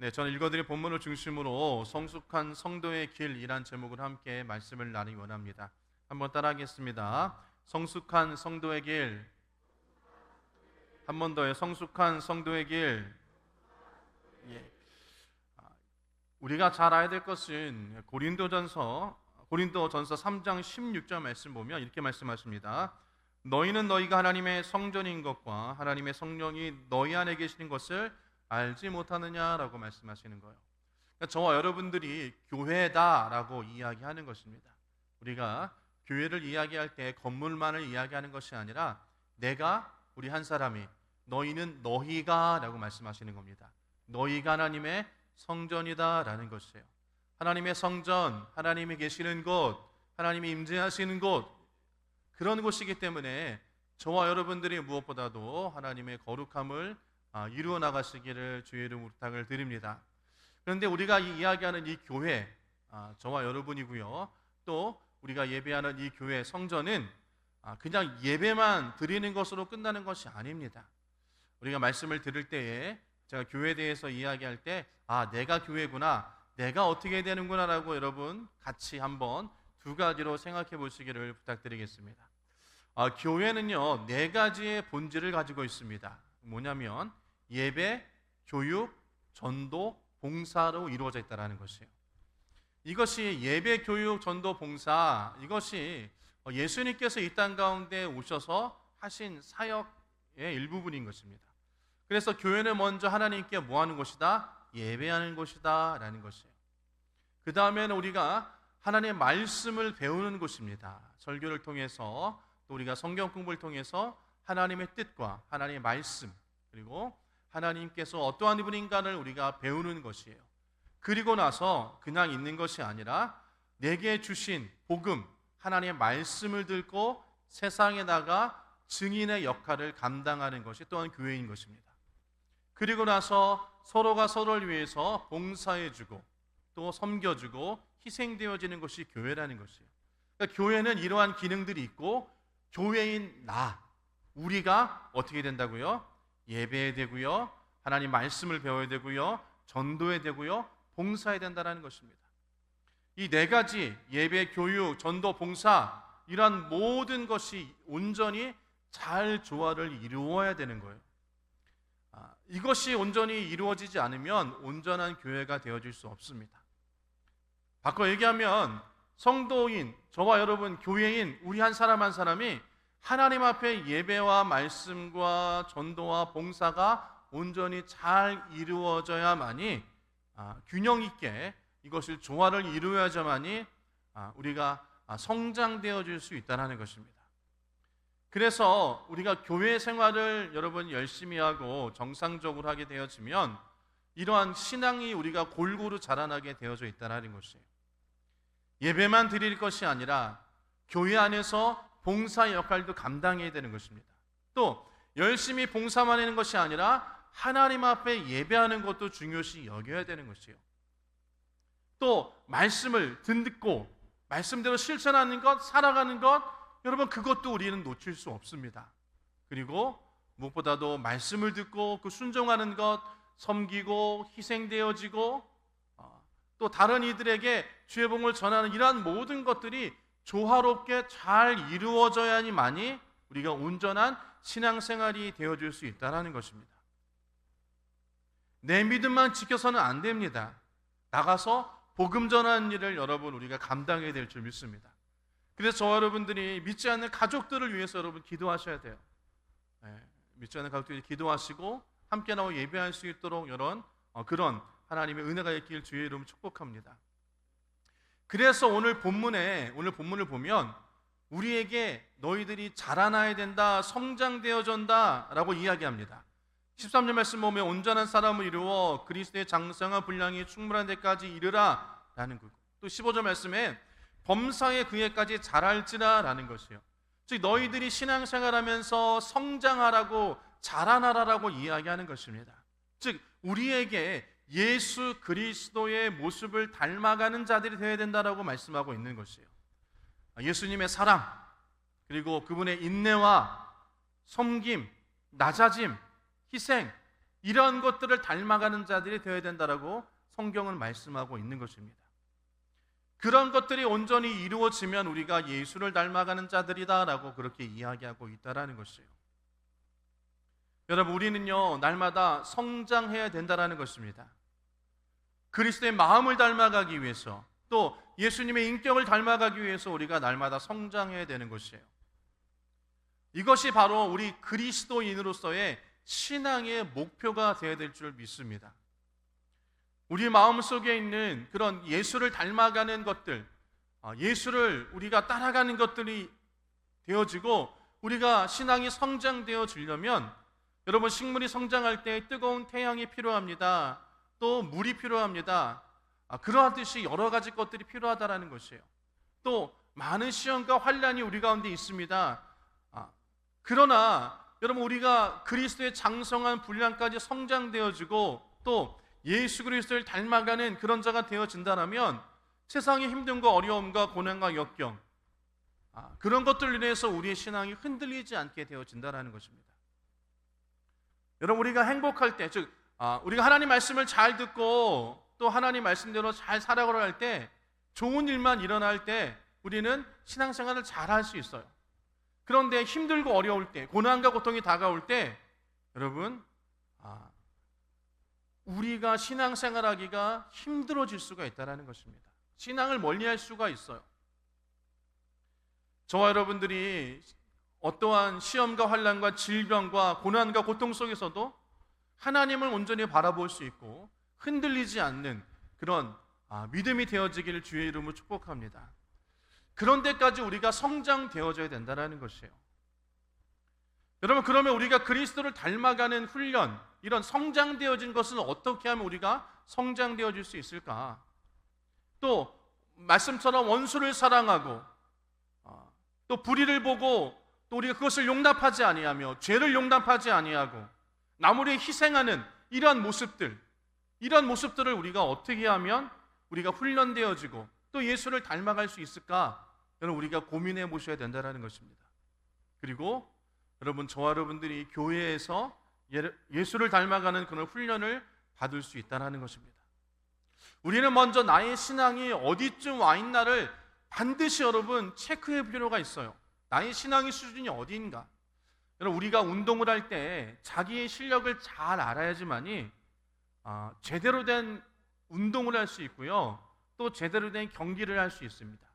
네, 저는 읽어드릴 본문을 중심으로 성숙한 성도의 길이란 제목으로 함께 말씀을 나누기 원합니다. 한번 따라하겠습니다. 성숙한 성도의 길. 한 번 더요. 성숙한 성도의 길. 예. 우리가 잘 알아야 될 것은 고린도전서 3장 16절 말씀 보면 이렇게 말씀하십니다. 너희는 너희가 하나님의 성전인 것과 하나님의 성령이 너희 안에 계시는 것을 알지 못하느냐라고 말씀하시는 거예요. 그러니까 저와 여러분들이 교회다라고 이야기하는 것입니다. 우리가 교회를 이야기할 때 건물만을 이야기하는 것이 아니라 내가, 우리 한 사람이, 너희는 너희가라고 말씀하시는 겁니다. 너희가 하나님의 성전이다라는 것이에요. 하나님의 성전, 하나님이 계시는 곳, 하나님이 임재하시는 곳, 그런 곳이기 때문에 저와 여러분들이 무엇보다도 하나님의 거룩함을 이루어 나가시기를 주의 이름으로 부탁을 드립니다. 그런데 우리가 이야기하는 이 교회, 저와 여러분이고요. 또 우리가 예배하는 이 교회 성전은 그냥 예배만 드리는 것으로 끝나는 것이 아닙니다. 우리가 말씀을 들을 때에 제가 교회에 대해서 이야기할 때 내가 교회구나, 내가 어떻게 되는구나 라고 여러분 같이 한번 두 가지로 생각해 보시기를 부탁드리겠습니다. 교회는요 4가지의 본질을 가지고 있습니다. 뭐냐면 예배, 교육, 전도, 봉사로 이루어져 있다는 것이에요. 이것이 예배, 교육, 전도, 봉사, 이것이 예수님께서 이 땅 가운데 오셔서 하신 사역의 일부분인 것입니다. 그래서 교회는 먼저 하나님께 뭐 하는 곳이다? 예배하는 곳이다 라는 것이에요. 그 다음에는 우리가 하나님의 말씀을 배우는 곳입니다. 설교를 통해서 또 우리가 성경 공부를 통해서 하나님의 뜻과 하나님의 말씀, 그리고 하나님께서 어떠한 분인가를 우리가 배우는 것이에요. 그리고 나서 그냥 있는 것이 아니라 내게 주신 복음, 하나님의 말씀을 듣고 세상에 나가 증인의 역할을 감당하는 것이 또한 교회인 것입니다. 그리고 나서 서로가 서로를 위해서 봉사해주고 또 섬겨주고 희생되어지는 것이 교회라는 것이에요. 그러니까 교회는 이러한 기능들이 있고 교회인 우리가 어떻게 된다고요? 예배해야 되고요, 하나님 말씀을 배워야 되고요, 전도해야 되고요, 봉사해야 된다는 것입니다. 이 4가지 예배, 교육, 전도, 봉사, 이러한 모든 것이 온전히 잘 조화를 이루어야 되는 거예요. 이것이 온전히 이루어지지 않으면 온전한 교회가 되어질 수 없습니다. 바꿔 얘기하면 성도인, 저와 여러분, 교회인 우리 한 사람 한 사람이 하나님 앞에 예배와 말씀과 전도와 봉사가 온전히 잘 이루어져야만이 균형 있게 이것을 조화를 이루어야지만이 우리가 성장되어질 수 있다는 것입니다. 그래서 우리가 교회 생활을 여러분 열심히 하고 정상적으로 하게 되어지면 이러한 신앙이 우리가 골고루 자라나게 되어져 있다는 것이에요. 예배만 드릴 것이 아니라 교회 안에서 봉사 역할도 감당해야 되는 것입니다. 또 열심히 봉사만 하는 것이 아니라 하나님 앞에 예배하는 것도 중요시 여겨야 되는 것이에요. 또 말씀을 듣고 말씀대로 실천하는 것, 살아가는 것, 여러분 그것도 우리는 놓칠 수 없습니다. 그리고 무엇보다도 말씀을 듣고 그 순종하는 것, 섬기고 희생되어지고 또 다른 이들에게 주의 복음을 전하는 이러한 모든 것들이 조화롭게 잘 이루어져야만이 우리가 온전한 신앙생활이 되어질 수 있다는 것입니다. 내 믿음만 지켜서는 안 됩니다. 나가서 복음 전하는 일을 여러분 우리가 감당해야 될 줄 믿습니다. 그래서 저와 여러분들이 믿지 않는 가족들을 위해서 여러분 기도하셔야 돼요. 믿지 않는 가족들이 기도하시고 함께 나와 예배할 수 있도록 그런 하나님의 은혜가 있길 주의 이름으로 축복합니다. 그래서 오늘 본문을 보면 우리에게 너희들이 자라나야 된다, 성장되어진다 라고 이야기합니다. 13절 말씀 보면 온전한 사람을 이루어 그리스도의 장성한 분량이 충분한 데까지 이르라 라는 것. 또 15절 말씀에 범사의 그에까지 자랄지라 라는 것이에요. 즉 너희들이 신앙생활하면서 성장하라고 자라나라라고 이야기하는 것입니다. 즉 우리에게 예수 그리스도의 모습을 닮아가는 자들이 되어야 된다라고 말씀하고 있는 것이에요. 예수님의 사랑, 그리고 그분의 인내와 섬김, 낮아짐, 희생, 이러한 것들을 닮아가는 자들이 되어야 된다라고 성경은 말씀하고 있는 것입니다. 그런 것들이 온전히 이루어지면 우리가 예수를 닮아가는 자들이다라고 그렇게 이야기하고 있다라는 것이에요. 여러분, 우리는요 날마다 성장해야 된다라는 것입니다. 그리스도의 마음을 닮아가기 위해서, 또 예수님의 인격을 닮아가기 위해서 우리가 날마다 성장해야 되는 것이에요. 이것이 바로 우리 그리스도인으로서의 신앙의 목표가 되어야 될 줄 믿습니다. 우리 마음속에 있는 그런 예수를 닮아가는 것들, 예수를 우리가 따라가는 것들이 되어지고 우리가 신앙이 성장되어지려면, 여러분, 식물이 성장할 때 뜨거운 태양이 필요합니다. 또 물이 필요합니다. 그러하듯이 여러 가지 것들이 필요하다라는 것이에요. 또 많은 시험과 환난이 우리 가운데 있습니다. 그러나 여러분, 우리가 그리스도의 장성한 분량까지 성장되어지고 또 예수 그리스도를 닮아가는 그런 자가 되어진다면 세상의 힘듦과 어려움과 고난과 역경, 그런 것들로 인해서 우리의 신앙이 흔들리지 않게 되어진다는 것입니다. 여러분, 우리가 행복할 때, 즉 우리가 하나님 말씀을 잘 듣고 또 하나님 말씀대로 잘 살아가려 할 때, 좋은 일만 일어날 때 우리는 신앙생활을 잘 할 수 있어요. 그런데 힘들고 어려울 때, 고난과 고통이 다가올 때, 여러분, 우리가 신앙생활하기가 힘들어질 수가 있다는 것입니다. 신앙을 멀리할 수가 있어요. 저와 여러분들이 어떠한 시험과 환난과 질병과 고난과 고통 속에서도 하나님을 온전히 바라볼 수 있고 흔들리지 않는 그런 믿음이 되어지기를 주의 이름으로 축복합니다. 그런 데까지 우리가 성장되어져야 된다는 것이에요. 여러분, 그러면 우리가 그리스도를 닮아가는 훈련, 이런 성장되어진 것은 어떻게 하면 우리가 성장되어질 수 있을까? 또 말씀처럼 원수를 사랑하고 또 불의를 보고 또 우리가 그것을 용납하지 아니하며 죄를 용납하지 아니하고 남을 위해 희생하는 이러한 모습들을 우리가 어떻게 하면 우리가 훈련되어지고 또 예수를 닮아갈 수 있을까? 여러분, 우리가 고민해 보셔야 된다는 것입니다. 그리고 여러분, 저와 여러분들이 교회에서 예수를 닮아가는 그런 훈련을 받을 수 있다는 것입니다. 우리는 먼저 나의 신앙이 어디쯤 와 있나를 반드시 여러분 체크해 볼 필요가 있어요. 나의 신앙의 수준이 어디인가? 여러분, 우리가 운동을 할 때 자기의 실력을 잘 알아야지만이 제대로 된 운동을 할 수 있고요, 또 제대로 된 경기를 할 수 있습니다.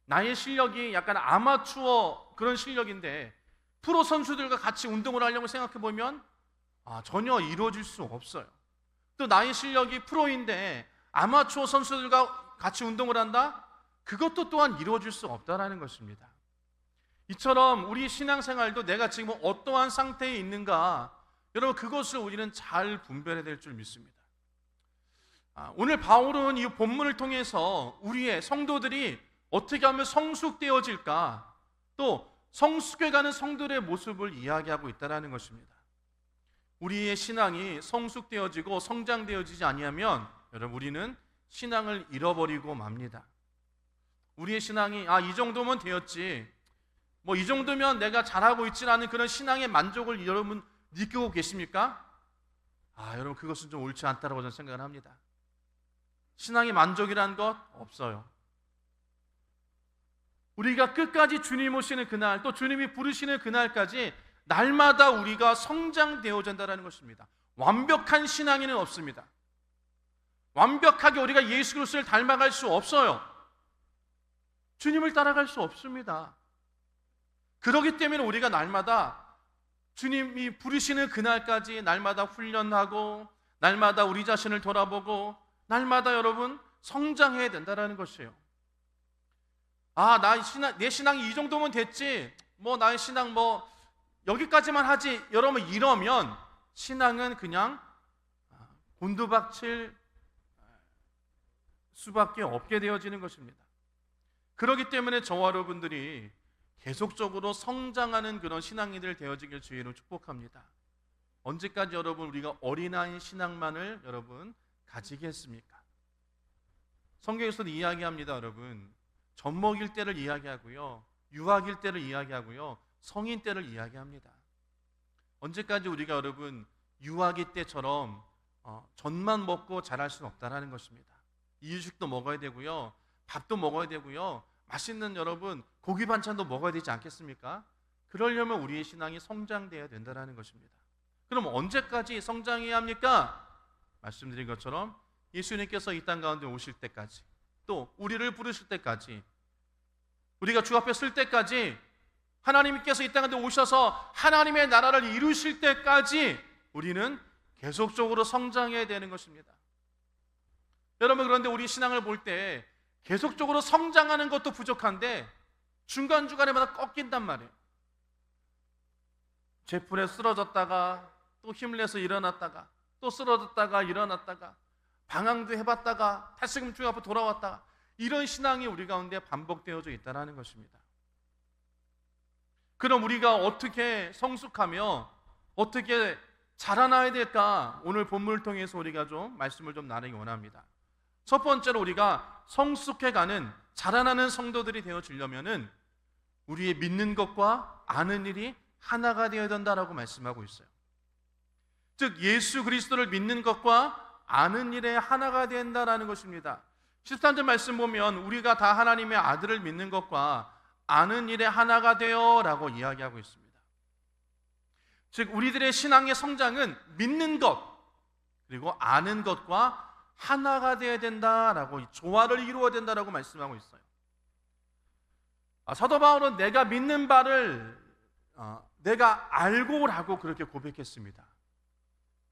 나의 실력이 약간 아마추어 그런 실력인데 프로 선수들과 같이 운동을 하려고 생각해 보면 전혀 이루어질 수 없어요. 또 나의 실력이 프로인데 아마추어 선수들과 같이 운동을 한다? 그것도 또한 이루어질 수 없다는 것입니다. 이처럼 우리 신앙생활도 내가 지금 어떠한 상태에 있는가, 여러분, 그것을 우리는 잘 분별해야 될 줄 믿습니다. 오늘 바울은 이 본문을 통해서 우리의 성도들이 어떻게 하면 성숙되어질까, 또 성숙해가는 성도들의 모습을 이야기하고 있다는 것입니다. 우리의 신앙이 성숙되어지고 성장되어지지 아니하면 여러분, 우리는 신앙을 잃어버리고 맙니다. 우리의 신앙이 이 정도면 되었지, 이 정도면 내가 잘하고 있지 않은 그런 신앙의 만족을 여러분 느끼고 계십니까? 여러분, 그것은 좀 옳지 않다고 저는 생각을 합니다. 신앙의 만족이란 것 없어요. 우리가 끝까지 주님 오시는 그날, 또 주님이 부르시는 그날까지 날마다 우리가 성장되어야 한다는 것입니다. 완벽한 신앙인은 없습니다. 완벽하게 우리가 예수 그리스도를 닮아갈 수 없어요. 주님을 따라갈 수 없습니다. 그렇기 때문에 우리가 날마다 주님이 부르시는 그날까지 날마다 훈련하고 날마다 우리 자신을 돌아보고 날마다 여러분 성장해야 된다는 것이에요. 내 신앙이 이 정도면 됐지, 나의 신앙 여기까지만 하지, 여러분, 이러면 신앙은 그냥 곤두박질 수밖에 없게 되어지는 것입니다. 그렇기 때문에 저와 여러분들이 계속적으로 성장하는 그런 신앙인들 되어지길 주의로 축복합니다. 언제까지 여러분 우리가 어린아이 신앙만을 여러분 가지겠습니까? 성경에서도 이야기합니다. 여러분, 젖먹일 때를 이야기하고요, 유아길 때를 이야기하고요, 성인 때를 이야기합니다. 언제까지 우리가 여러분 유아기 때처럼 젖만 먹고 자랄 수는 없다는 것입니다. 이유식도 먹어야 되고요, 밥도 먹어야 되고요, 맛있는 여러분 고기 반찬도 먹어야 되지 않겠습니까? 그러려면 우리의 신앙이 성장돼야 된다는 것입니다. 그럼 언제까지 성장해야 합니까? 말씀드린 것처럼 예수님께서 이 땅 가운데 오실 때까지, 또 우리를 부르실 때까지, 우리가 주 앞에 설 때까지, 하나님께서 이 땅 가운데 오셔서 하나님의 나라를 이루실 때까지 우리는 계속적으로 성장해야 되는 것입니다. 여러분, 그런데 우리 신앙을 볼 때 계속적으로 성장하는 것도 부족한데 중간중간에마다 꺾인단 말이에요. 제 풀에 쓰러졌다가 또 힘을 내서 일어났다가 또 쓰러졌다가 일어났다가 방황도 해봤다가 다시금 주 앞으로 돌아왔다가, 이런 신앙이 우리 가운데 반복되어져 있다는 것입니다. 그럼 우리가 어떻게 성숙하며 어떻게 자라나야 될까? 오늘 본문을 통해서 우리가 좀 말씀을 좀 나누기 원합니다. 첫 번째로 우리가 성숙해가는, 자라나는 성도들이 되어지려면은 우리의 믿는 것과 아는 일이 하나가 되어야 된다라고 말씀하고 있어요. 즉 예수 그리스도를 믿는 것과 아는 일에 하나가 된다라는 것입니다. 13절 말씀 보면 우리가 다 하나님의 아들을 믿는 것과 아는 일에 하나가 되어라고 이야기하고 있습니다. 즉 우리들의 신앙의 성장은 믿는 것 그리고 아는 것과 하나가 되어야 된다라고, 조화를 이루어야 된다라고 말씀하고 있어요. 사도 바울은 내가 믿는 바를 내가 알고라고 그렇게 고백했습니다.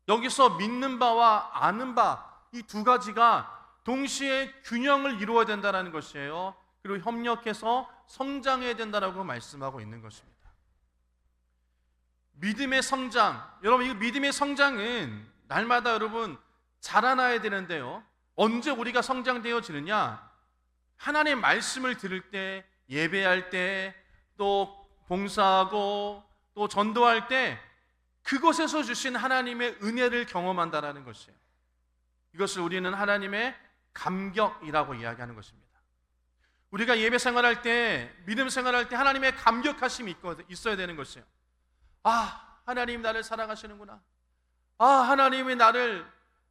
여기서 믿는 바와 아는 바, 이 두 가지가 동시에 균형을 이루어야 된다는 것이에요. 그리고 협력해서 성장해야 된다라고 말씀하고 있는 것입니다. 믿음의 성장, 여러분 이 믿음의 성장은 날마다 여러분 자라나야 되는데요, 언제 우리가 성장되어지느냐? 하나님의 말씀을 들을 때, 예배할 때, 또 봉사하고 또 전도할 때 그곳에서 주신 하나님의 은혜를 경험한다는 것이에요. 이것을 우리는 하나님의 감격이라고 이야기하는 것입니다. 우리가 예배 생활할 때, 믿음 생활할 때 하나님의 감격하심이 있어야 되는 것이에요. 하나님 나를 사랑하시는구나. 하나님이 나를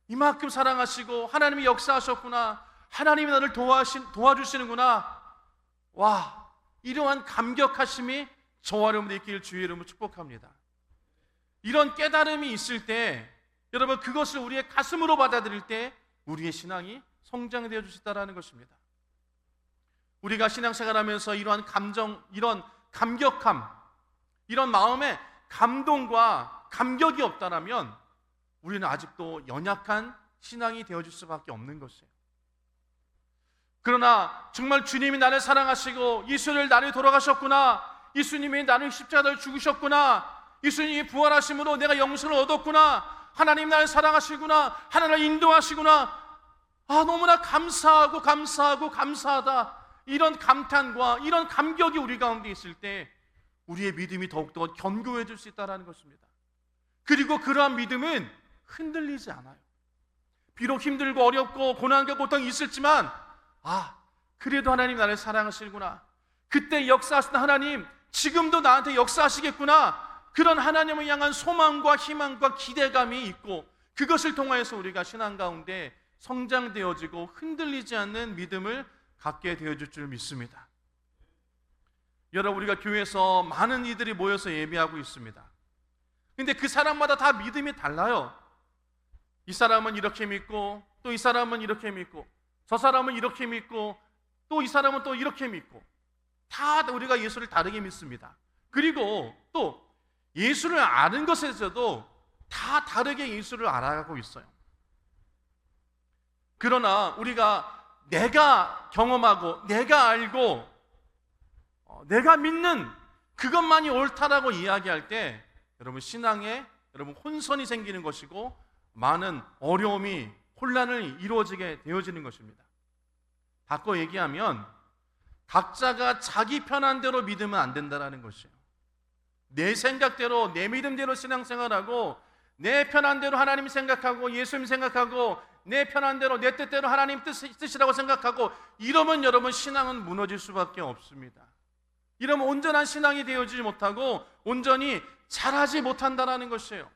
이만큼 사랑하시고 하나님이 역사하셨구나. 하나님이 나를 도와주시는구나. 이러한 감격하심이 저와 여러분들 있기를 주의 이름으로 축복합니다. 이런 깨달음이 있을 때, 여러분 그것을 우리의 가슴으로 받아들일 때 우리의 신앙이 성장되어 주시다라는 것입니다. 우리가 신앙생활하면서 이러한 감정, 이런 감격함, 이런 마음에 감동과 감격이 없다면 우리는 아직도 연약한 신앙이 되어줄 수밖에 없는 것이에요. 그러나 정말 주님이 나를 사랑하시고 예수를 나를 돌아가셨구나, 예수님이 나를 십자가를 죽으셨구나, 예수님이 부활하심으로 내가 영생을 얻었구나, 하나님 나를 사랑하시구나, 하나님을 인도하시구나, 너무나 감사하고 감사하다, 이런 감탄과 이런 감격이 우리 가운데 있을 때 우리의 믿음이 더욱더 견고해질 수 있다는 것입니다. 그리고 그러한 믿음은 흔들리지 않아요. 비록 힘들고 어렵고 고난과 고통이 있을지만 그래도 하나님 나를 사랑하시구나, 그때 역사하시던 하나님 지금도 나한테 역사하시겠구나, 그런 하나님을 향한 소망과 희망과 기대감이 있고, 그것을 통하여서 우리가 신앙 가운데 성장되어지고 흔들리지 않는 믿음을 갖게 되어질 줄 믿습니다. 여러분 우리가 교회에서 많은 이들이 모여서 예배하고 있습니다. 근데 그 사람마다 다 믿음이 달라요. 이 사람은 이렇게 믿고, 또 이 사람은 이렇게 믿고, 저 사람은 이렇게 믿고, 또 이 사람은 또 이렇게 믿고, 다 우리가 예수를 다르게 믿습니다. 그리고 또 예수를 아는 것에서도 다 다르게 예수를 알아가고 있어요. 그러나 우리가 내가 경험하고 내가 알고 내가 믿는 그것만이 옳다라고 이야기할 때 여러분 신앙에 여러분 혼선이 생기는 것이고 많은 어려움이, 혼란이 이루어지게 되어지는 것입니다. 바꿔 얘기하면 각자가 자기 편한 대로 믿으면 안 된다는 것이에요. 내 생각대로, 내 믿음대로 신앙생활하고 내 편한 대로 하나님 생각하고 예수님 생각하고 내 편한 대로 내 뜻대로 하나님 뜻이라고 생각하고 이러면 여러분 신앙은 무너질 수밖에 없습니다. 이러면 온전한 신앙이 되어지지 못하고 온전히 잘하지 못한다는 것이에요.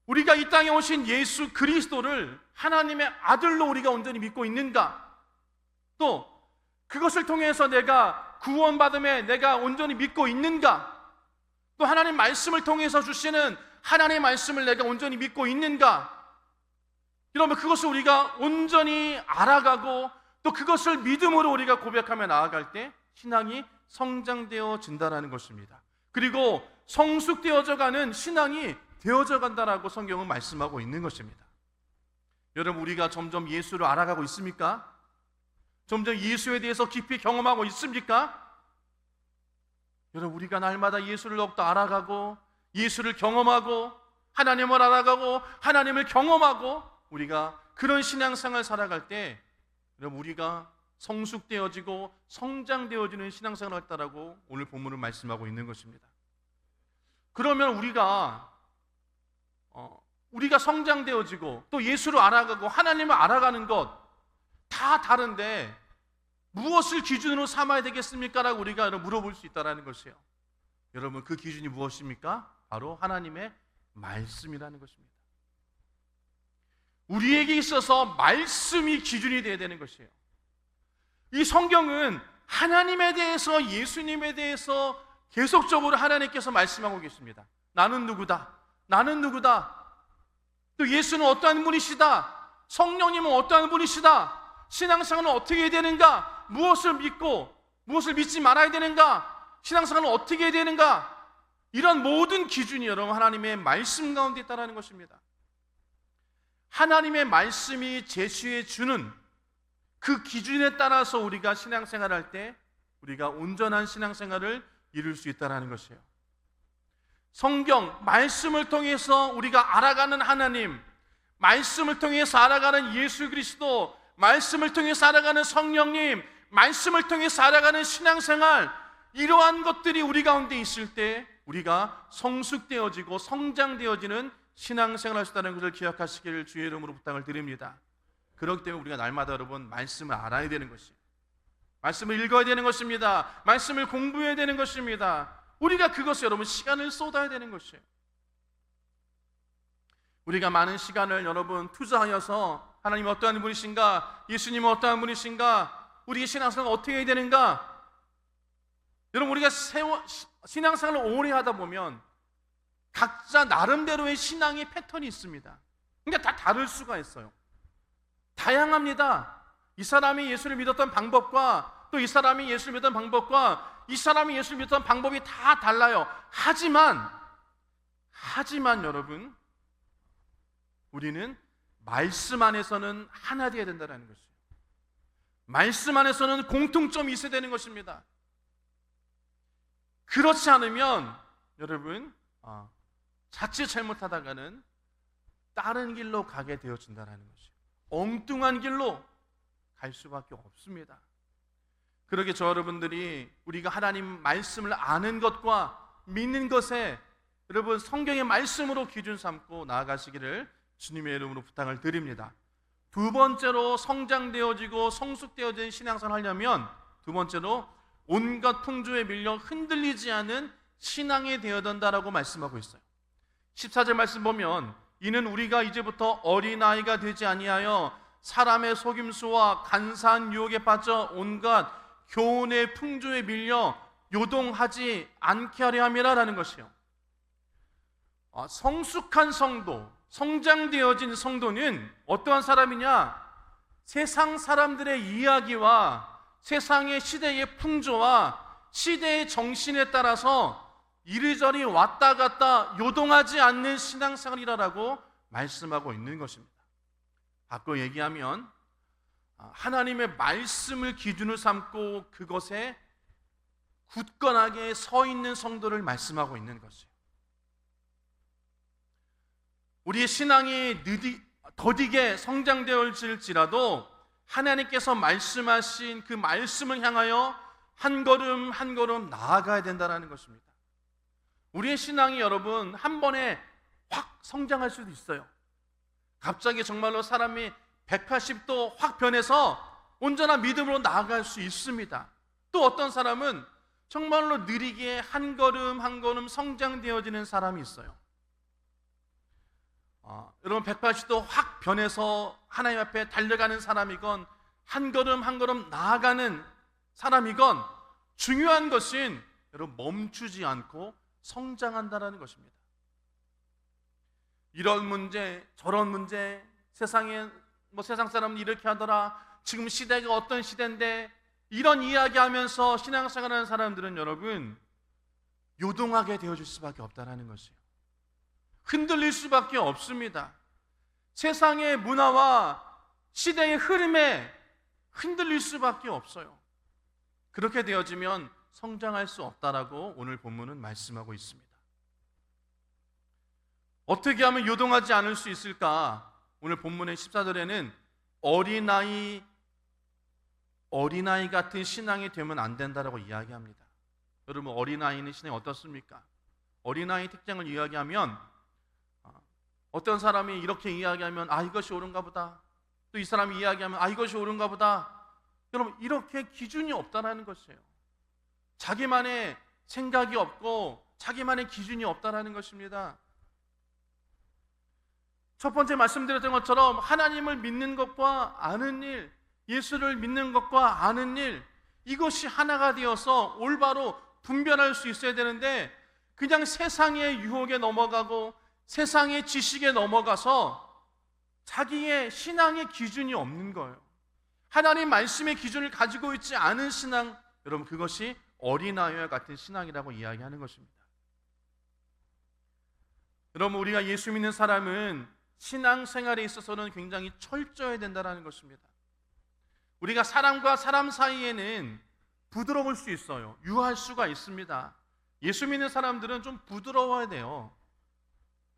우리가 이 땅에 오신 예수 그리스도를 하나님의 아들로 우리가 온전히 믿고 있는가? 또 그것을 통해서 내가 구원받음에 내가 온전히 믿고 있는가? 또 하나님 말씀을 통해서 주시는 하나님의 말씀을 내가 온전히 믿고 있는가? 이러면 그것을 우리가 온전히 알아가고 또 그것을 믿음으로 우리가 고백하며 나아갈 때 신앙이 성장되어진다는 것입니다. 그리고 성숙되어져가는 신앙이 되어져 간다라고 성경은 말씀하고 있는 것입니다. 여러분, 우리가 점점 예수를 알아가고 있습니까? 점점 예수에 대해서 깊이 경험하고 있습니까? 여러분, 우리가 날마다 예수를 더욱더 알아가고 예수를 경험하고 하나님을 알아가고 하나님을 경험하고 우리가 그런 신앙생활을 살아갈 때 여러분, 우리가 성숙되어지고 성장되어지는 신앙생활을 했다라고 오늘 본문을 말씀하고 있는 것입니다. 그러면 우리가 성장되어지고 또 예수를 알아가고 하나님을 알아가는 것 다 다른데 무엇을 기준으로 삼아야 되겠습니까? 라고 우리가 물어볼 수 있다는 것이에요. 여러분, 그 기준이 무엇입니까? 바로 하나님의 말씀이라는 것입니다. 우리에게 있어서 말씀이 기준이 되어야 되는 것이에요. 이 성경은 하나님에 대해서, 예수님에 대해서 계속적으로 하나님께서 말씀하고 계십니다. 나는 누구다, 나는 누구다, 또 예수는 어떠한 분이시다, 성령님은 어떠한 분이시다, 신앙생활은 어떻게 해야 되는가, 무엇을 믿고 무엇을 믿지 말아야 되는가, 신앙생활은 어떻게 해야 되는가, 이런 모든 기준이 여러분 하나님의 말씀 가운데 있다는 것입니다. 하나님의 말씀이 제시해 주는 그 기준에 따라서 우리가 신앙생활을 할 때 우리가 온전한 신앙생활을 이룰 수 있다는 것이에요. 성경, 말씀을 통해서 우리가 알아가는 하나님, 말씀을 통해서 알아가는 예수 그리스도, 말씀을 통해서 알아가는 성령님, 말씀을 통해서 알아가는 신앙생활, 이러한 것들이 우리 가운데 있을 때 우리가 성숙되어지고 성장되어지는 신앙생활을 할 수 있다는 것을 기억하시기를 주의 이름으로 부탁을 드립니다. 그렇기 때문에 우리가 날마다 여러분 말씀을 알아야 되는 것이에요. 말씀을 읽어야 되는 것입니다. 말씀을 공부해야 되는 것입니다. 우리가 그것에 여러분 시간을 쏟아야 되는 것이에요. 우리가 많은 시간을 여러분 투자하여서 하나님 어떠한 분이신가, 예수님은 어떠한 분이신가, 우리의 신앙생활을 어떻게 해야 되는가. 여러분, 우리가 신앙생활을 오래 하다 보면 각자 나름대로의 신앙의 패턴이 있습니다. 그러니까 다 다를 수가 있어요. 다양합니다. 이 사람이 예수를 믿었던 방법과 또 이 사람이 예수를 믿었던 방법과 이 사람이 예수를 믿었던 방법이 다 달라요. 하지만 여러분, 우리는 말씀 안에서는 하나 되어야 된다는 것이에요. 말씀 안에서는 공통점이 있어야 되는 것입니다. 그렇지 않으면 여러분 자칫 잘못하다가는 다른 길로 가게 되어진다는 것이에요. 엉뚱한 길로 갈 수밖에 없습니다. 그러게 저 여러분들이 우리가 하나님 말씀을 아는 것과 믿는 것에 여러분 성경의 말씀으로 기준 삼고 나아가시기를 주님의 이름으로 부탁을 드립니다. 두 번째로 성장되어지고 성숙되어진 신앙생활을 하려면 두 번째로 온갖 풍조에 밀려 흔들리지 않은 신앙이 되어야 된다라고 말씀하고 있어요. 14절 말씀 보면 이는 우리가 이제부터 어린아이가 되지 아니하여 사람의 속임수와 간사한 유혹에 빠져 온갖 교훈의 풍조에 밀려 요동하지 않게 하려 함이라는 것이에요. 성숙한 성도, 성장되어진 성도는 어떠한 사람이냐? 세상 사람들의 이야기와 세상의 시대의 풍조와 시대의 정신에 따라서 이리저리 왔다 갔다 요동하지 않는 신앙생활이라고 말씀하고 있는 것입니다. 바꿔 얘기하면 하나님의 말씀을 기준으로 삼고 그것에 굳건하게 서 있는 성도를 말씀하고 있는 것이에요. 우리의 신앙이 더디게 성장되어질지라도 하나님께서 말씀하신 그 말씀을 향하여 한 걸음 한 걸음 나아가야 된다는 것입니다. 우리의 신앙이 여러분 한 번에 확 성장할 수도 있어요. 갑자기 정말로 사람이 180도 확 변해서 온전한 믿음으로 나아갈 수 있습니다. 또 어떤 사람은 정말로 느리게 한 걸음 한 걸음 성장되어지는 사람이 있어요. 여러분 180도 확 변해서 하나님 앞에 달려가는 사람이건 한 걸음 한 걸음 나아가는 사람이건 중요한 것은 여러분 멈추지 않고 성장한다라는 것입니다. 이런 문제 저런 문제 세상에 세상 사람은 이렇게 하더라, 지금 시대가 어떤 시대인데, 이런 이야기하면서 신앙생활하는 사람들은 여러분 요동하게 되어질 수밖에 없다는 것이에요. 흔들릴 수밖에 없습니다. 세상의 문화와 시대의 흐름에 흔들릴 수밖에 없어요. 그렇게 되어지면 성장할 수 없다라고 오늘 본문은 말씀하고 있습니다. 어떻게 하면 요동하지 않을 수 있을까? 오늘 본문의 14절에는 어린아이 같은 신앙이 되면 안 된다라고 이야기합니다. 여러분, 어린아이는 신앙이 어떻습니까? 어린아이 특징을 이야기하면 어떤 사람이 이렇게 이야기하면 이것이 옳은가 보다, 또 이 사람이 이야기하면 이것이 옳은가 보다. 여러분, 이렇게 기준이 없다라는 것이에요. 자기만의 생각이 없고 자기만의 기준이 없다라는 것입니다. 첫 번째 말씀드렸던 것처럼 하나님을 믿는 것과 아는 일, 예수를 믿는 것과 아는 일, 이것이 하나가 되어서 올바로 분별할 수 있어야 되는데, 그냥 세상의 유혹에 넘어가고 세상의 지식에 넘어가서 자기의 신앙의 기준이 없는 거예요. 하나님 말씀의 기준을 가지고 있지 않은 신앙, 여러분 그것이 어린아이와 같은 신앙이라고 이야기하는 것입니다. 여러분, 우리가 예수 믿는 사람은 신앙생활에 있어서는 굉장히 철저해야 된다는 것입니다. 우리가 사람과 사람 사이에는 부드러울 수 있어요. 유할 수가 있습니다. 예수 믿는 사람들은 좀 부드러워야 돼요.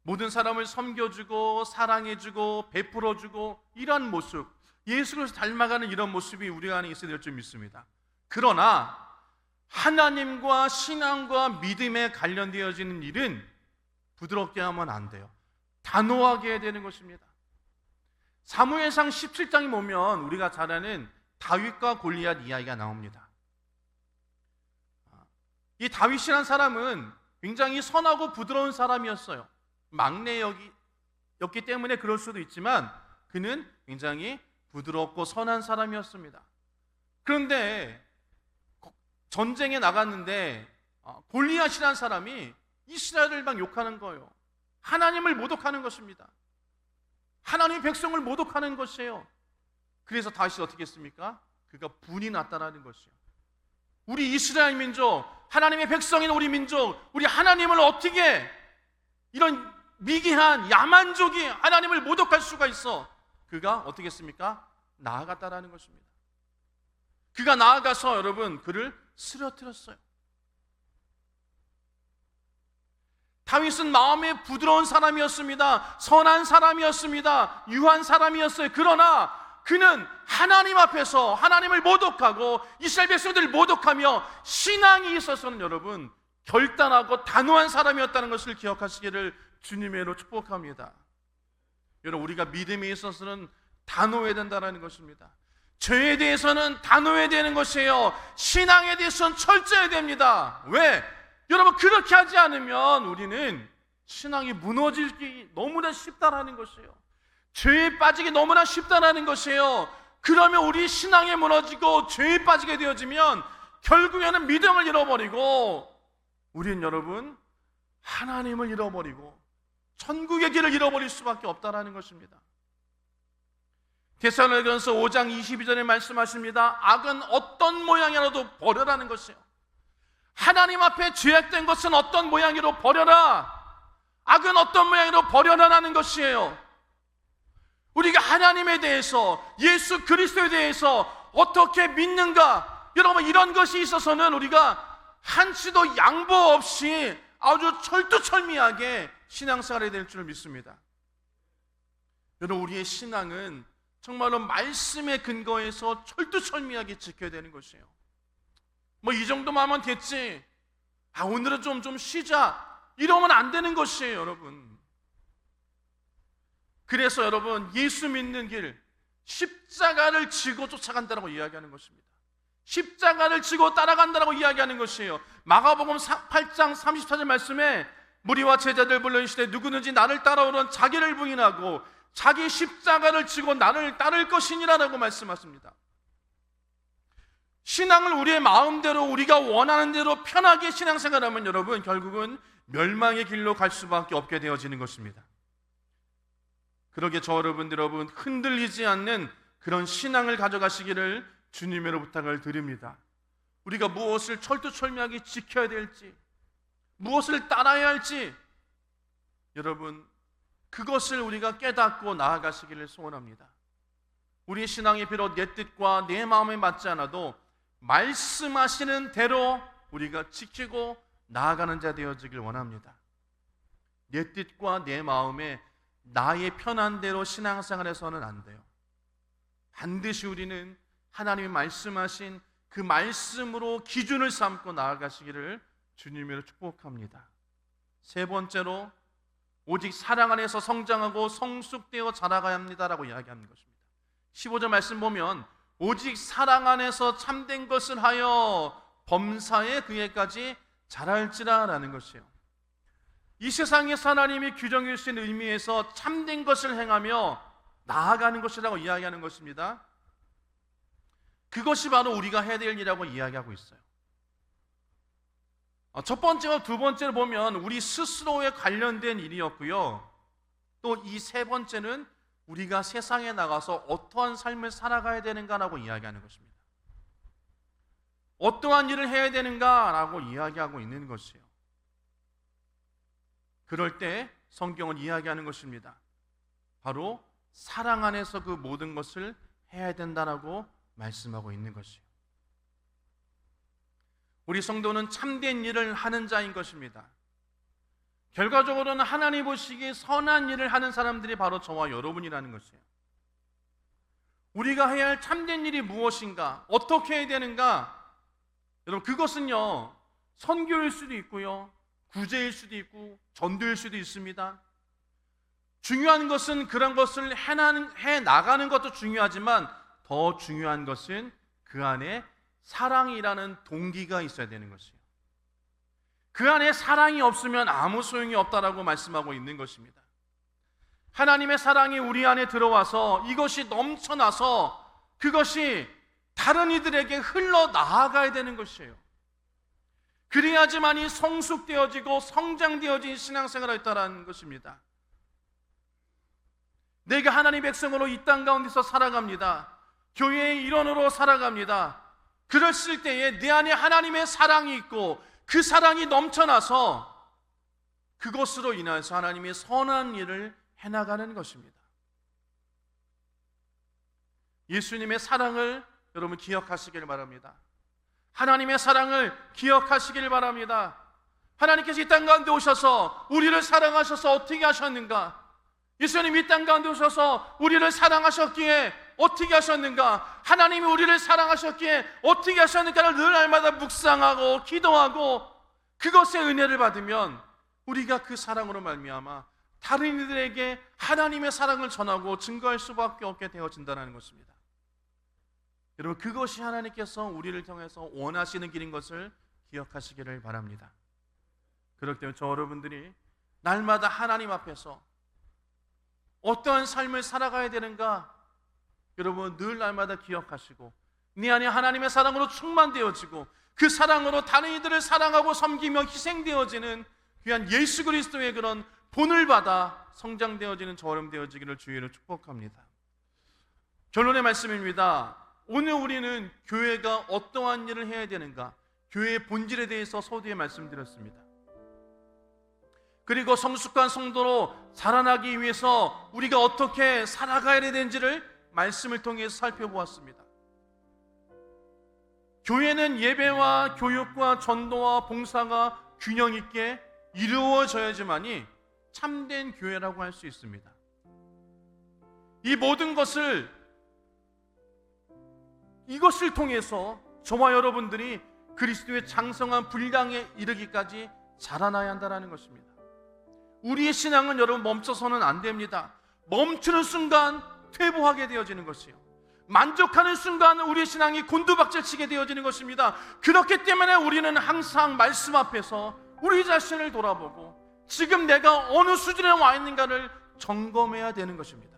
모든 사람을 섬겨주고 사랑해주고 베풀어주고, 이런 모습, 예수 그리스도 닮아가는 이런 모습이 우리 안에 있어야 될 줄 믿습니다. 그러나 하나님과 신앙과 믿음에 관련되어지는 일은 부드럽게 하면 안 돼요. 단호하게 해야 되는 것입니다. 사무엘상 17장에 보면 우리가 잘 아는 다윗과 골리앗 이야기가 나옵니다. 이 다윗이라는 사람은 굉장히 선하고 부드러운 사람이었어요. 막내였기 때문에 그럴 수도 있지만 그는 굉장히 부드럽고 선한 사람이었습니다. 그런데 전쟁에 나갔는데 골리앗이라는 사람이 이스라엘을 막 욕하는 거예요. 하나님을 모독하는 것입니다. 하나님의 백성을 모독하는 것이에요. 그래서 다윗이 어떻게 했습니까? 그가 분이 났다라는 것이에요. 우리 이스라엘 민족, 하나님의 백성인 우리 민족, 우리 하나님을 어떻게 이런 미개한 야만족이 하나님을 모독할 수가 있어? 그가 어떻게 했습니까? 나아갔다라는 것입니다. 그가 나아가서 여러분 그를 쓰러뜨렸어요. 다윗은 마음에 부드러운 사람이었습니다. 선한 사람이었습니다. 유한 사람이었어요. 그러나 그는 하나님 앞에서 하나님을 모독하고 이스라엘 백성들을 모독하며 신앙이 있어서는 여러분 결단하고 단호한 사람이었다는 것을 기억하시기를 주님의 이름으로 축복합니다. 여러분, 우리가 믿음에 있어서는 단호해야 된다는 것입니다. 죄에 대해서는 단호해야 되는 것이에요. 신앙에 대해서는 철저해야 됩니다. 왜? 여러분, 그렇게 하지 않으면 우리는 신앙이 무너지기 너무나 쉽다라는 것이에요. 죄에 빠지기 너무나 쉽다라는 것이에요. 그러면 우리 신앙이 무너지고 죄에 빠지게 되어지면 결국에는 믿음을 잃어버리고 우리는 여러분 하나님을 잃어버리고 천국의 길을 잃어버릴 수밖에 없다라는 것입니다. 데살로니가전서 5장 22절에 말씀하십니다. 악은 어떤 모양이라도 버려라는 것이에요. 하나님 앞에 죄악된 것은 어떤 모양으로 버려라. 악은 어떤 모양으로 버려라라는 것이에요. 우리가 하나님에 대해서, 예수 그리스도에 대해서 어떻게 믿는가, 여러분 이런 것이 있어서는 우리가 한치도 양보 없이 아주 철두철미하게 신앙생활이 될 줄 믿습니다. 여러분, 우리의 신앙은 정말로 말씀의 근거에서 철두철미하게 지켜야 되는 것이에요. 이 정도만 하면 됐지, 오늘은 좀 쉬자, 이러면 안 되는 것이에요. 여러분, 그래서 여러분 예수 믿는 길, 십자가를 지고 쫓아간다고 이야기하는 것입니다. 십자가를 지고 따라간다고 이야기하는 것이에요. 마가복음 8장 34절 말씀에 무리와 제자들 불러 이르시되 누구든지 나를 따라오는 자기를 부인하고 자기 십자가를 지고 나를 따를 것이니라라고 말씀하십니다. 신앙을 우리의 마음대로 우리가 원하는 대로 편하게 신앙생활하면 여러분 결국은 멸망의 길로 갈 수밖에 없게 되어지는 것입니다. 그러게 저 여러분 흔들리지 않는 그런 신앙을 가져가시기를 주님으로 부탁을 드립니다. 우리가 무엇을 철두철미하게 지켜야 될지, 무엇을 따라야 할지 여러분 그것을 우리가 깨닫고 나아가시기를 소원합니다. 우리의 신앙이 비록 내 뜻과 내 마음에 맞지 않아도 말씀하시는 대로 우리가 지키고 나아가는 자 되어지길 원합니다. 내 뜻과 내 마음에 나의 편한 대로 신앙생활에서는 안 돼요. 반드시 우리는 하나님이 말씀하신 그 말씀으로 기준을 삼고 나아가시기를 주님으로 축복합니다. 세 번째로 오직 사랑 안에서 성장하고 성숙되어 자라가야 합니다라고 이야기하는 것입니다. 15절 말씀 보면 오직 사랑 안에서 참된 것을 하여 범사에 그에까지 자랄지라 라는 것이에요. 이 세상에서 하나님이 규정해 주신 의미에서 참된 것을 행하며 나아가는 것이라고 이야기하는 것입니다. 그것이 바로 우리가 해야 될 일이라고 이야기하고 있어요. 첫 번째와 두 번째를 보면 우리 스스로에 관련된 일이었고요. 또 이 세 번째는 우리가 세상에 나가서 어떠한 삶을 살아가야 되는가라고 이야기하는 것입니다. 어떠한 일을 해야 되는가라고 이야기하고 있는 것이에요. 그럴 때 성경은 이야기하는 것입니다. 바로 사랑 안에서 그 모든 것을 해야 된다라고 말씀하고 있는 것이에요. 우리 성도는 참된 일을 하는 자인 것입니다. 결과적으로는 하나님 보시기에 선한 일을 하는 사람들이 바로 저와 여러분이라는 것이에요. 우리가 해야 할 참된 일이 무엇인가? 어떻게 해야 되는가? 여러분 그것은요 선교일 수도 있고요, 구제일 수도 있고 전도일 수도 있습니다. 중요한 것은 그런 것을 해 나가는 것도 중요하지만 더 중요한 것은 그 안에 사랑이라는 동기가 있어야 되는 것이에요. 그 안에 사랑이 없으면 아무 소용이 없다라고 말씀하고 있는 것입니다. 하나님의 사랑이 우리 안에 들어와서 이것이 넘쳐나서 그것이 다른 이들에게 흘러나아가야 되는 것이에요. 그래야지만이 성숙되어지고 성장되어진 신앙생활을 했다는 것입니다. 내가 하나님의 백성으로 이 땅 가운데서 살아갑니다. 교회의 일원으로 살아갑니다. 그랬을 때에 내 안에 하나님의 사랑이 있고 그 사랑이 넘쳐나서 그것으로 인해서 하나님의 선한 일을 해나가는 것입니다. 예수님의 사랑을 여러분 기억하시길 바랍니다. 하나님의 사랑을 기억하시길 바랍니다. 하나님께서 이 땅 가운데 오셔서 우리를 사랑하셔서 어떻게 하셨는가? 예수님이 이 땅 가운데 오셔서 우리를 사랑하셨기에 어떻게 하셨는가? 하나님이 우리를 사랑하셨기에 어떻게 하셨는가를 늘 날마다 묵상하고 기도하고 그것의 은혜를 받으면 우리가 그 사랑으로 말미암아 다른 이들에게 하나님의 사랑을 전하고 증거할 수밖에 없게 되어진다는 것입니다. 여러분 그것이 하나님께서 우리를 통해서 원하시는 길인 것을 기억하시기를 바랍니다. 그렇기 때문에 저 여러분들이 날마다 하나님 앞에서 어떠한 삶을 살아가야 되는가 여러분 늘 날마다 기억하시고 네 안에 하나님의 사랑으로 충만되어지고 그 사랑으로 다른 이들을 사랑하고 섬기며 희생되어지는 귀한 예수 그리스도의 그런 본을 받아 성장되어지는 저 여러분 되어지기를 주의로 축복합니다. 결론의 말씀입니다. 오늘 우리는 교회가 어떠한 일을 해야 되는가, 교회의 본질에 대해서 서두에 말씀드렸습니다. 그리고 성숙한 성도로 자라나기 위해서 우리가 어떻게 살아가야 되는지를 말씀을 통해서 살펴보았습니다. 교회는 예배와 교육과 전도와 봉사가 균형 있게 이루어져야지만이 참된 교회라고 할 수 있습니다. 이 모든 것을 이것을 통해서 저와 여러분들이 그리스도의 장성한 분량에 이르기까지 자라나야 한다는 것입니다. 우리의 신앙은 여러분 멈춰서는 안 됩니다. 멈추는 순간 퇴보하게 되어지는 것이에요. 만족하는 순간 우리의 신앙이 곤두박질치게 되어지는 것입니다. 그렇기 때문에 우리는 항상 말씀 앞에서 우리 자신을 돌아보고 지금 내가 어느 수준에 와 있는가를 점검해야 되는 것입니다.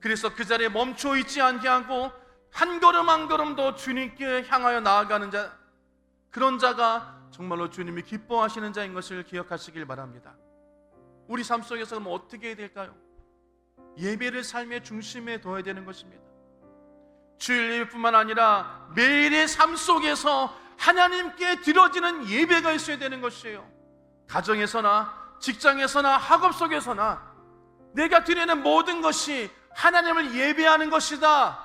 그래서 그 자리에 멈춰 있지 않게 하고 한 걸음 한 걸음 더 주님께 향하여 나아가는 자, 그런 자가 정말로 주님이 기뻐하시는 자인 것을 기억하시길 바랍니다. 우리 삶 속에서 그럼 어떻게 해야 될까요? 예배를 삶의 중심에 둬야 되는 것입니다. 주일 예배뿐만 아니라 매일의 삶 속에서 하나님께 드려지는 예배가 있어야 되는 것이에요. 가정에서나 직장에서나 학업 속에서나 내가 드리는 모든 것이 하나님을 예배하는 것이다.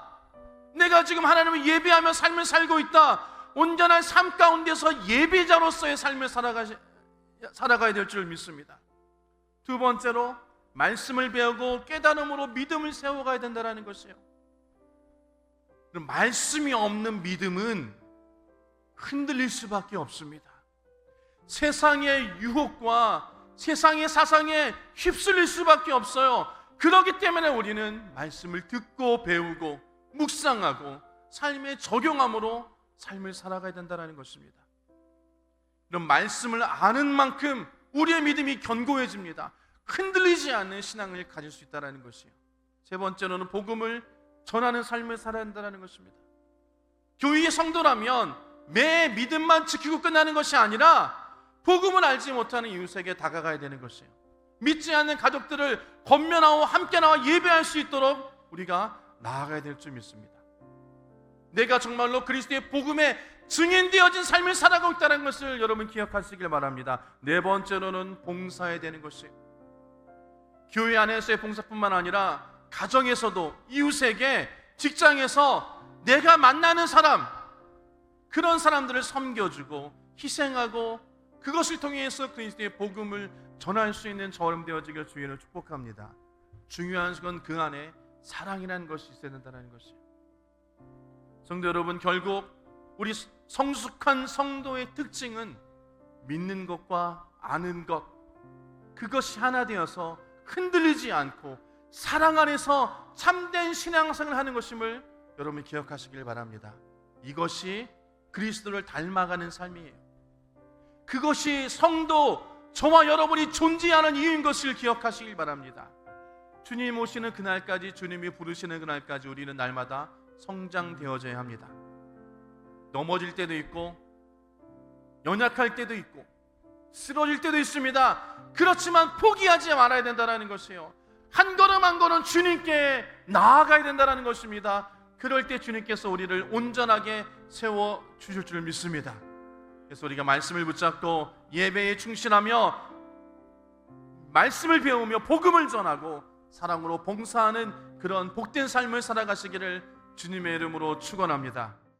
내가 지금 하나님을 예배하며 삶을 살고 있다. 온전한 삶 가운데서 예배자로서의 삶을 살아가야 될 줄 믿습니다. 두 번째로 말씀을 배우고 깨달음으로 믿음을 세워가야 된다는 것이에요. 그럼 말씀이 없는 믿음은 흔들릴 수밖에 없습니다. 세상의 유혹과 세상의 사상에 휩쓸릴 수밖에 없어요. 그렇기 때문에 우리는 말씀을 듣고 배우고 묵상하고 삶에 적용함으로 삶을 살아가야 된다는 것입니다. 그럼 말씀을 아는 만큼 우리의 믿음이 견고해집니다. 흔들리지 않는 신앙을 가질 수 있다는 것이에요. 세 번째로는 복음을 전하는 삶을 살아야 한다는 것입니다. 교회의 성도라면 매 믿음만 지키고 끝나는 것이 아니라 복음을 알지 못하는 이웃에게 다가가야 되는 것이에요. 믿지 않는 가족들을 권면하고 함께 나와 예배할 수 있도록 우리가 나아가야 될 줄 믿습니다. 내가 정말로 그리스도의 복음에 증인되어진 삶을 살아가고 있다는 것을 여러분 기억하시길 바랍니다. 네 번째로는 봉사해야 되는 것이에요. 교회 안에서의 봉사뿐만 아니라 가정에서도 이웃에게, 직장에서 내가 만나는 사람, 그런 사람들을 섬겨주고 희생하고 그것을 통해서 그리스도의 복음을 전할 수 있는 저럼 되어지길 주의를 축복합니다. 중요한 건 그 안에 사랑이라는 것이 있어야 된다는 것이에요. 성도 여러분, 결국 우리 성숙한 성도의 특징은 믿는 것과 아는 것, 그것이 하나 되어서 흔들리지 않고 사랑 안에서 참된 신앙생활을 하는 것임을 여러분 기억하시길 바랍니다. 이것이 그리스도를 닮아가는 삶이에요. 그것이 성도, 저와 여러분이 존재하는 이유인 것을 기억하시길 바랍니다. 주님 오시는 그날까지, 주님이 부르시는 그날까지 우리는 날마다 성장되어져야 합니다. 넘어질 때도 있고 연약할 때도 있고 쓰러질 때도 있습니다. 그렇지만 포기하지 말아야 된다는 것이에요. 한 걸음 한 걸음 주님께 나아가야 된다는 것입니다. 그럴 때 주님께서 우리를 온전하게 세워주실 줄 믿습니다. 그래서 우리가 말씀을 붙잡고 예배에 충실하며 말씀을 배우며 복음을 전하고 사랑으로 봉사하는 그런 복된 삶을 살아가시기를 주님의 이름으로 축원합니다.